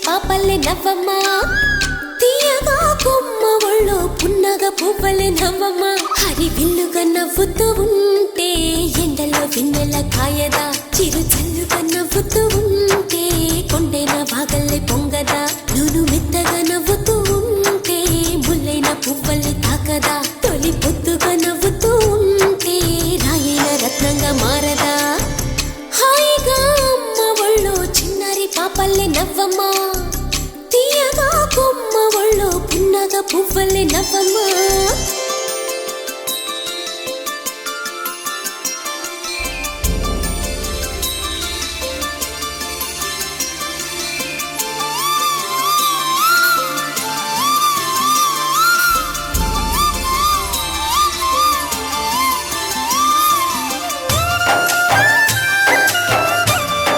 పాపల్లే నవ్వమ్మ తీయగా కొమ్మ ఒళ్ళో పున్నగా పువ్వలే నవ్వమ్మ హరి విల్లుగా నవ్వుతూ ఉంటే ఎండలో వెన్నెల కాయదా చిరు చల్లుగా నవ్వుతూ ఉంటే కొండైన బాగల్లే పొంగదా నూను మెత్తగా నవ్వుతూ ఉంటే ముల్లైన పువ్వల్ని తాకదా తొలి పొద్దుగా నవ్వుతూ ఉంటే రాయైన రత్నంగా మారదా హాయిగా అమ్మ ఒళ్ళో చిన్నారి పాపల్లే నవ్వమ్మ తీయగా కొమ్మ ఒళ్ళో పున్నగా పువ్వలే నవ్వమ్మ